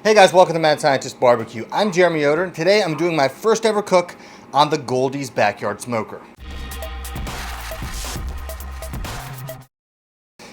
Hey guys, welcome to Mad Scientist BBQ. I'm Erica Yoder, and today I'm doing my first ever cook on the Goldee's backyard smoker.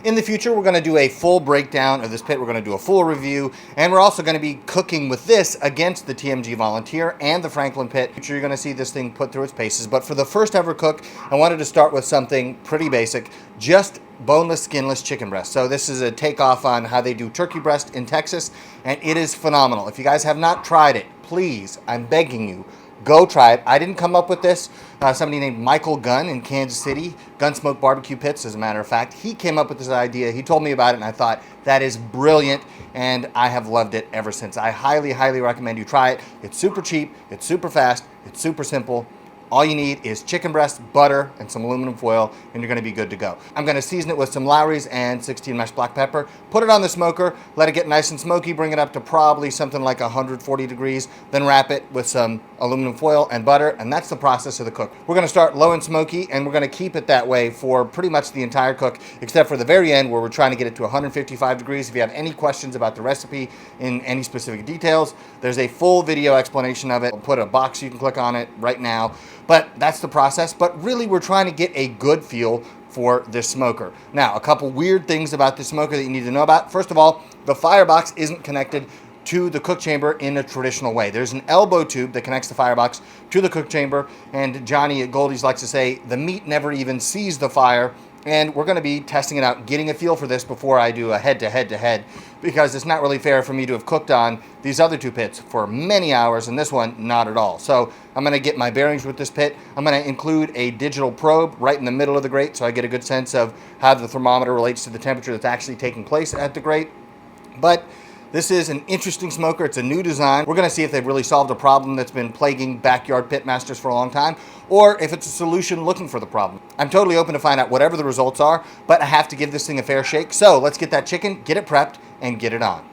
In the future, we're going to do a full breakdown of this pit. We're going to do a full review, and we're also going to be cooking with this against the TMG Volunteer and the Franklin pit. You're going to see this thing put through its paces. But for the first ever cook, I wanted to start with something pretty basic, just boneless, skinless chicken breast. So this is a takeoff on how they do turkey breast in Texas, and it is phenomenal. If you guys have not tried it, please, I'm begging you, go try it. I didn't come up with this. Somebody named Michael Gunn in Kansas City, Gunsmoke Barbecue Pits, as a matter of fact. He came up with this idea. He told me about it, and I thought, that is brilliant, and I have loved it ever since. I highly, highly recommend you try it. It's super cheap, it's super fast, it's super simple. All you need is chicken breast, butter, and some aluminum foil, and you're going to be good to go. I'm going to season it with some Lowry's and 16 mesh black pepper. Put it on the smoker, let it get nice and smoky, bring it up to probably something like 140 degrees, then wrap it with some aluminum foil and butter, and that's the process of the cook. We're going to start low and smoky, and we're going to keep it that way for pretty much the entire cook, except for the very end where we're trying to get it to 155 degrees. If you have any questions about the recipe in any specific details, there's a full video explanation of it. I'll put a box you can click on it right now. But that's the process. But really, we're trying to get a good feel for this smoker. Now, a couple weird things about this smoker that you need to know about. First of all, the firebox isn't connected to the cook chamber in a traditional way. There's an elbow tube that connects the firebox to the cook chamber, and Johnny at Goldee's likes to say the meat never even sees the fire. And we're going to be testing it out, getting a feel for this before I do a head-to-head, because it's not really fair for me to have cooked on these other two pits for many hours, and this one, not at all. So I'm going to get my bearings with this pit. I'm going to include a digital probe right in the middle of the grate so I get a good sense of how the thermometer relates to the temperature that's actually taking place at the grate. But this is an interesting smoker. It's a new design. We're going to see if they've really solved a problem that's been plaguing backyard pit masters for a long time, or if it's a solution looking for the problem. I'm totally open to find out whatever the results are, but I have to give this thing a fair shake. So let's get that chicken, get it prepped, and get it on.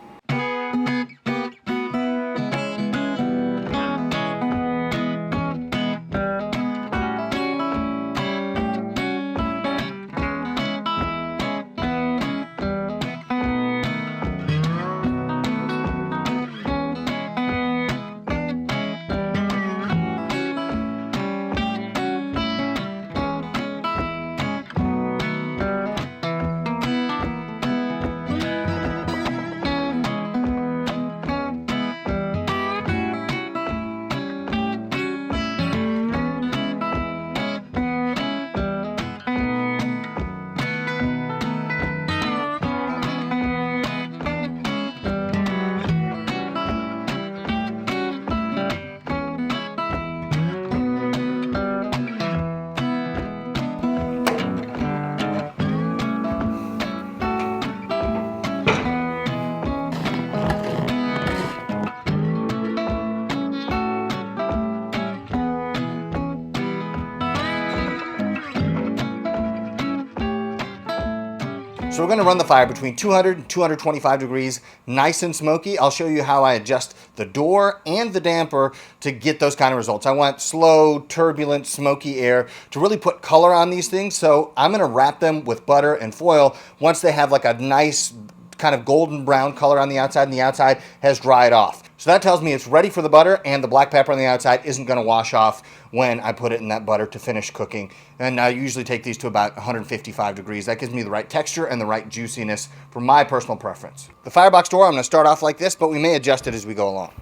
So we're going to run the fire between 200 and 225 degrees, nice and smoky. I'll show you how I adjust the door and the damper to get those kind of results. I want slow, turbulent, smoky air to really put color on these things. So I'm going to wrap them with butter and foil once they have like a nice kind of golden brown color on the outside, and the outside has dried off. So that tells me it's ready for the butter, and the black pepper on the outside isn't going to wash off when I put it in that butter to finish cooking. And I usually take these to about 155 degrees. That gives me the right texture and the right juiciness for my personal preference. The firebox door, I'm going to start off like this, but we may adjust it as we go along.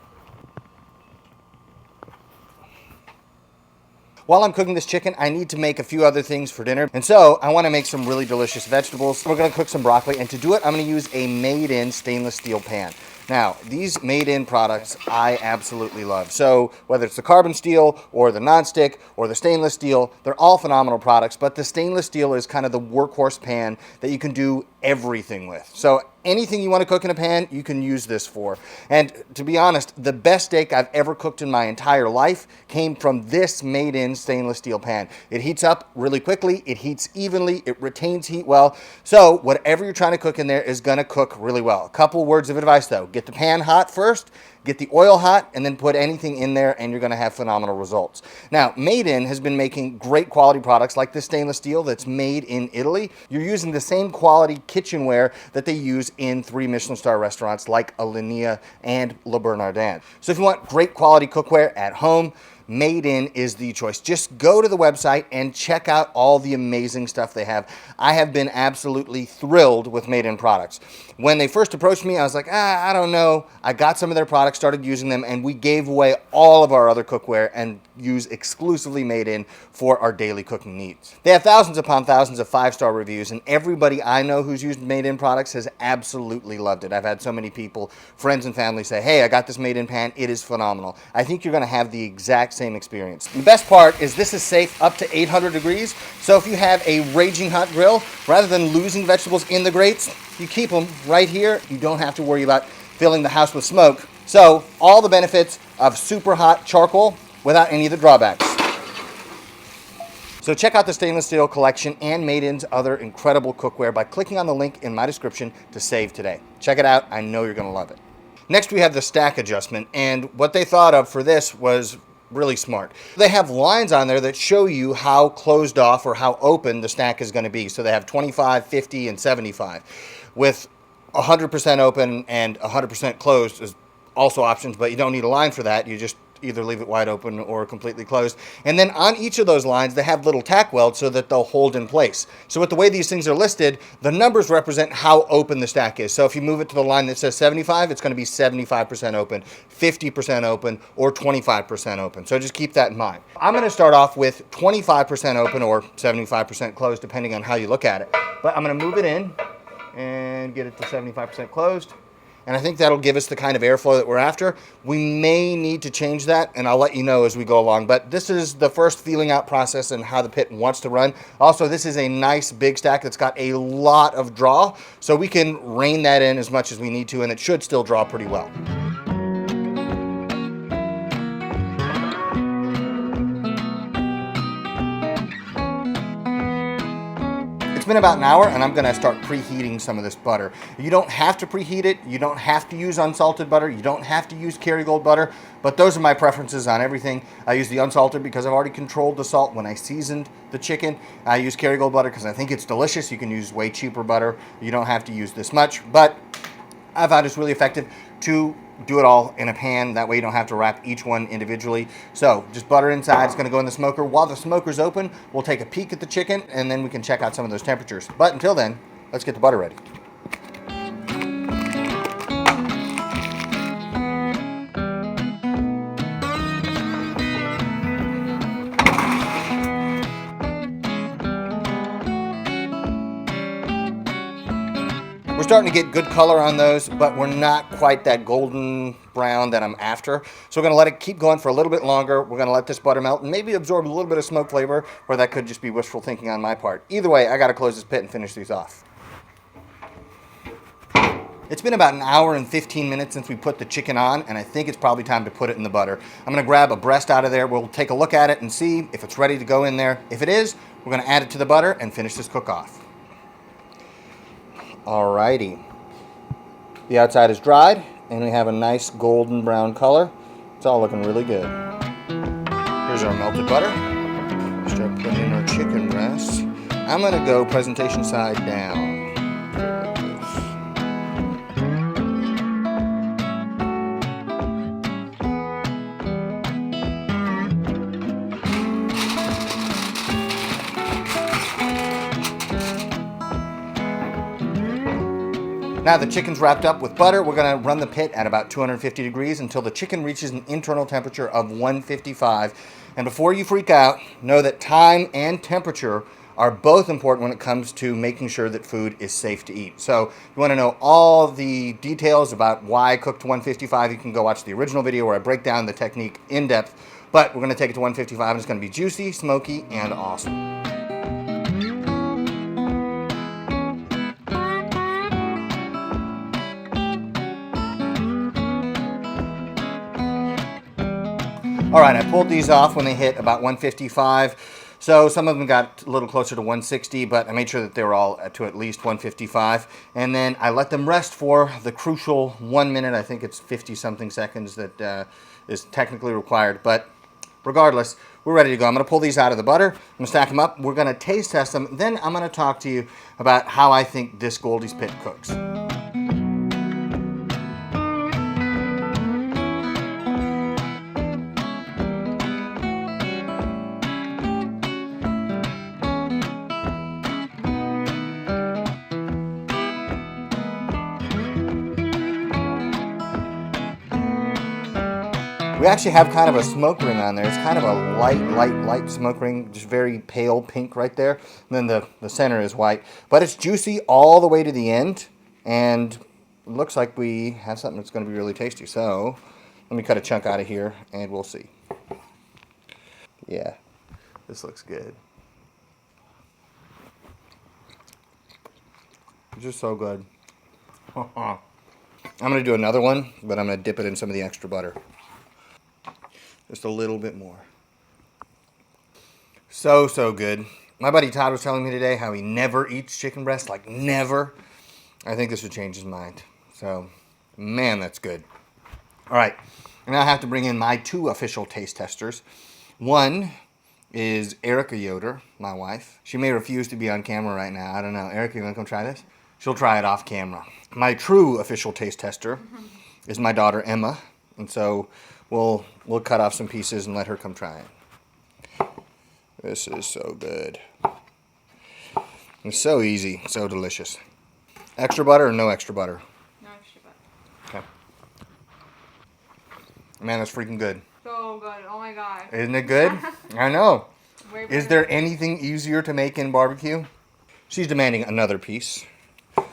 While I'm cooking this chicken, I need to make a few other things for dinner. And so I want to make some really delicious vegetables. We're going to cook some broccoli, and to do it, I'm going to use a MadeIn stainless steel pan. Now, these MadeIn products I absolutely love. So whether it's the carbon steel or the nonstick or the stainless steel, they're all phenomenal products, but the stainless steel is kind of the workhorse pan that you can do everything with. So anything you want to cook in a pan, you can use this for. And to be honest, the best steak I've ever cooked in my entire life came from this MadeIn stainless steel pan. It heats up really quickly, it heats evenly, it retains heat well. So whatever you're trying to cook in there is going to cook really well. A couple words of advice though. Get the pan hot first, Get the oil hot and then put anything in there and you're going to have phenomenal results. Now, MadeIn has been making great quality products like this stainless steel that's made in Italy. You're using the same quality kitchenware that they use in 3 Michelin star restaurants like Alinea and Le Bernardin. So if you want great quality cookware at home, MadeIn is the choice. Just go to the website and check out all the amazing stuff they have. I have been absolutely thrilled with MadeIn products. When they first approached me, I was like, I don't know. I got some of their products, started using them, and we gave away all of our other cookware and use exclusively MadeIn for our daily cooking needs. They have thousands upon thousands of 5-star reviews, and everybody I know who's used MadeIn products has absolutely loved it. I've had so many people, friends and family say, hey, I got this MadeIn pan. It is phenomenal. I think you're going to have the exact same experience. The best part is this is safe up to 800 degrees. So if you have a raging hot grill, rather than losing vegetables in the grates, you keep them right here. You don't have to worry about filling the house with smoke. So all the benefits of super hot charcoal without any of the drawbacks. So check out the stainless steel collection and MadeIn's other incredible cookware by clicking on the link in my description to save today. Check it out. I know you're going to love it. Next, we have the stack adjustment, and what they thought of for this was really smart. They have lines on there that show you how closed off or how open the stack is going to be. So they have 25, 50, and 75. With 100% open and 100% closed is also options, but you don't need a line for that. You just either leave it wide open or completely closed. And then on each of those lines, they have little tack welds so that they'll hold in place. So with the way these things are listed, the numbers represent how open the stack is. So if you move it to the line that says 75, it's going to be 75% open, 50% open, or 25% open. So just keep that in mind. I'm going to start off with 25% open or 75% closed, depending on how you look at it. But I'm going to move it in and get it to 75% closed. And I think that'll give us the kind of airflow that we're after. We may need to change that, and I'll let you know as we go along. But this is the first feeling out process and how the pit wants to run. Also, this is a nice big stack that's got a lot of draw, so we can rein that in as much as we need to, and it should still draw pretty well. It's been about an hour, and I'm going to start preheating some of this butter. You don't have to preheat it. You don't have to use unsalted butter. You don't have to use Kerrygold butter, but those are my preferences on everything. I use the unsalted because I've already controlled the salt when I seasoned the chicken. I use Kerrygold butter because I think it's delicious. You can use way cheaper butter. You don't have to use this much, but I found it's really effective to do it all in a pan. That way you don't have to wrap each one individually. So just butter inside. It's going to go in the smoker. While the smoker's open, we'll take a peek at the chicken, and then we can check out some of those temperatures. But until then, let's get the butter ready. We're starting to get good color on those, but we're not quite that golden brown that I'm after. So we're going to let it keep going for a little bit longer. We're going to let this butter melt and maybe absorb a little bit of smoke flavor, or that could just be wishful thinking on my part. Either way, I got to close this pit and finish these off. It's been about an hour and 15 minutes since we put the chicken on, and I think it's probably time to put it in the butter. I'm going to grab a breast out of there. We'll take a look at it and see if it's ready to go in there. If it is, we're going to add it to the butter and finish this cook off. Alrighty, the outside is dried and we have a nice golden brown color. It's all looking really good. Here's our melted butter. Start putting in our chicken breasts. I'm going to go presentation side down. Now the chicken's wrapped up with butter. We're going to run the pit at about 250 degrees until the chicken reaches an internal temperature of 155. And before you freak out, know that time and temperature are both important when it comes to making sure that food is safe to eat. So if you want to know all the details about why I cook to 155, you can go watch the original video where I break down the technique in depth. But we're going to take it to 155 and it's going to be juicy, smoky, and awesome. All right, I pulled these off when they hit about 155. So some of them got a little closer to 160, but I made sure that they were all to at least 155. And then I let them rest for the crucial 1 minute. I think it's 50 something seconds that is technically required. But regardless, we're ready to go. I'm going to pull these out of the butter. I'm going to stack them up. We're going to taste test them. Then I'm going to talk to you about how I think this Goldee's Pit cooks. We actually have kind of a smoke ring on there. It's kind of a light smoke ring, just very pale pink right there. And then the center is white. But it's juicy all the way to the end. And it looks like we have something that's going to be really tasty. So let me cut a chunk out of here and we'll see. Yeah, this looks good. It's just so good. I'm going to do another one, but I'm going to dip it in some of the extra butter. Just a little bit more. So good. My buddy Todd was telling me today how he never eats chicken breast, like never. I think this would change his mind. So, man, that's good. All right, and now I have to bring in my 2 official taste testers. One is Erica Yoder, my wife. She may refuse to be on camera right now. I don't know. Erica, you want to come try this? She'll try it off camera. My true official taste tester is my daughter Emma, and so we'll cut off some pieces and let her come try it. This is so good. It's so easy, so delicious. Extra butter or no extra butter? No extra butter. Okay. Man, that's freaking good. So good. Oh my god. Isn't it good? I know. Is there anything easier to make in barbecue? She's demanding another piece,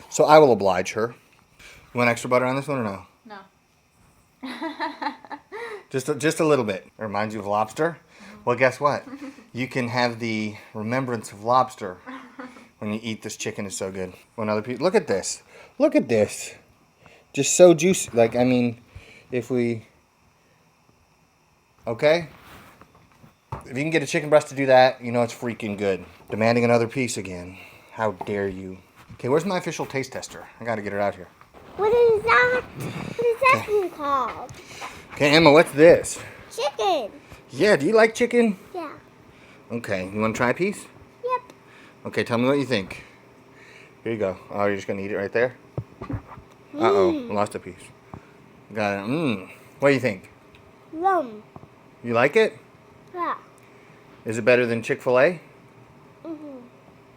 so I will oblige her. You want extra butter on this one or no? No. Just a little bit. It reminds you of lobster? Well, guess what? You can have the remembrance of lobster when you eat this chicken. Is so good. One other piece. Look at this. Look at this. Just so juicy. Like, I mean, if we... Okay? If you can get a chicken breast to do that, you know it's freaking good. Demanding another piece again. How dare you? Okay, where's my official taste tester? I gotta get her out here. What is that? What is that thing called? Okay, Emma, what's this? Chicken. Yeah, do you like chicken? Yeah. Okay, you want to try a piece? Yep. Okay, tell me what you think. Here you go. Oh, you're just going to eat it right there? Uh-oh, lost a piece. Got it. What do you think? Yum. You like it? Yeah. Is it better than Chick-fil-A?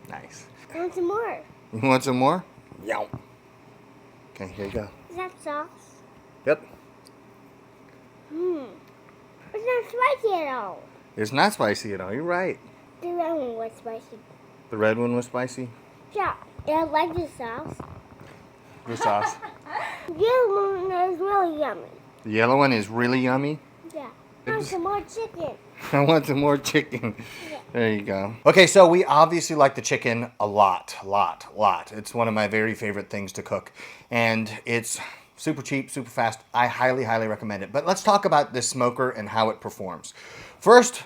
Nice. Want some more? You want some more? Yeah. Okay, here you go. Is that sauce? Yep. It's not spicy at all. It's not spicy at all. You're right. The red one was spicy. The red one was spicy? Yeah. I like the sauce. The sauce. The yellow one is really yummy. The yellow one is really yummy? Yeah. I want some more chicken. I want some more chicken. There you go. Okay, so we obviously like the chicken a lot. It's one of my very favorite things to cook. And it's super cheap, super fast. I highly recommend it. But let's talk about this smoker and how it performs. First,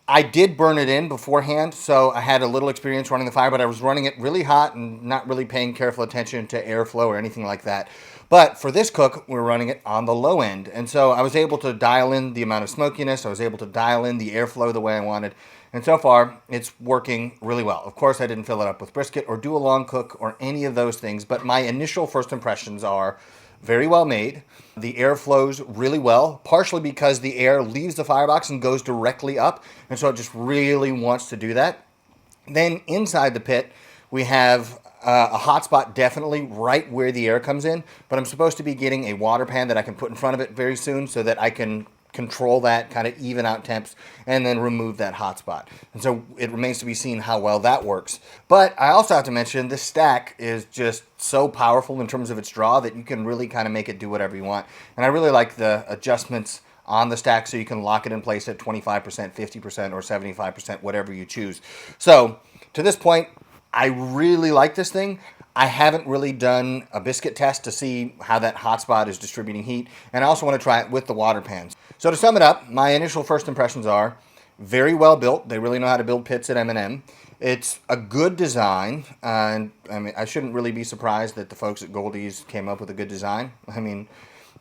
I did burn it in beforehand, so I had a little experience running the fire, but I was running it really hot and not really paying careful attention to airflow or anything like that. But for this cook, we're running it on the low end. And so I was able to dial in the amount of smokiness. I was able to dial in the airflow the way I wanted. And so far, it's working really well. Of course, I didn't fill it up with brisket or do a long cook or any of those things, but my initial first impressions are very well made. The air flows really well, partially because the air leaves the firebox and goes directly up, and so it just really wants to do that. Then inside the pit, we have a hot spot definitely right where the air comes in, but I'm supposed to be getting a water pan that I can put in front of it very soon so that I can control that, kind of even out temps, and then remove that hot spot. And so it remains to be seen how well that works. But I also have to mention this stack is just so powerful in terms of its draw that you can really kind of make it do whatever you want. And I really like the adjustments on the stack so you can lock it in place at 25%, 50%, or 75%, whatever you choose. So to this point, I really like this thing. I haven't really done a biscuit test to see how that hotspot is distributing heat, and I also want to try it with the water pans. So to sum it up, my initial first impressions are Very well built. They really know how to build pits at M&M. It's a good design, and I mean, I shouldn't really be surprised that the folks at Goldee's came up with a good design. I mean,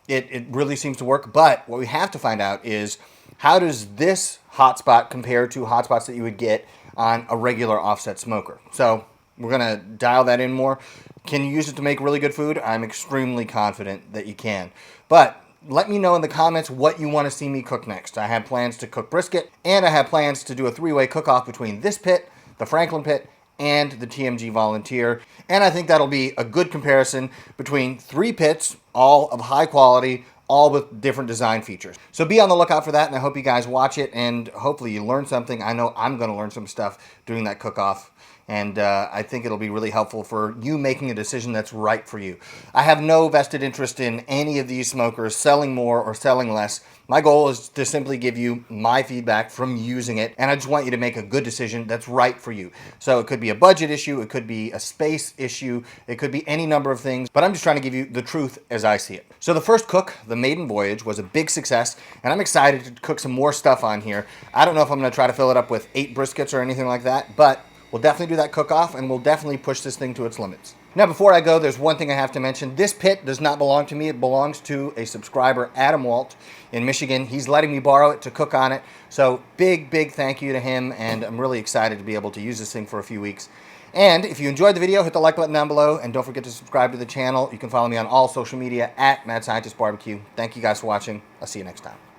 it really seems to work, but what we have to find out is, how does this hotspot compare to hotspots that you would get on a regular offset smoker? So we're going to dial that in more. Can you use it to make really good food? I'm extremely confident that you can. But let me know in the comments what you want to see me cook next. I have plans to cook brisket, and I have plans to do a three-way cook-off between this pit, the Franklin pit, and the TMG Volunteer. And I think that'll be a good comparison between three pits, all of high quality, all with different design features. So be on the lookout for that, and I hope you guys watch it, and hopefully you learn something. I know I'm going to learn some stuff doing that cook-off, and I think it'll be really helpful for you making a decision that's right for you. I have no vested interest in any of these smokers selling more or selling less. My goal is to simply give you my feedback from using it, and I just want you to make a good decision that's right for you. So it could be a budget issue, it could be a space issue, it could be any number of things, but I'm just trying to give you the truth as I see it. So the first cook, the MadeIn Voyage, was a big success, and I'm excited to cook some more stuff on here. I don't know if I'm going to try to fill it up with 8 briskets or anything like that, but we'll definitely do that cook-off, and we'll definitely push this thing to its limits. Now, before I go, there's one thing I have to mention. This pit does not belong to me. It belongs to a subscriber, Adam Walt, in Michigan. He's letting me borrow it to cook on it. So big, big thank you to him, and I'm really excited to be able to use this thing for a few weeks. And if you enjoyed the video, hit the like button down below, and don't forget to subscribe to the channel. You can follow me on all social media at Mad Scientist BBQ. Thank you guys for watching. I'll see you next time.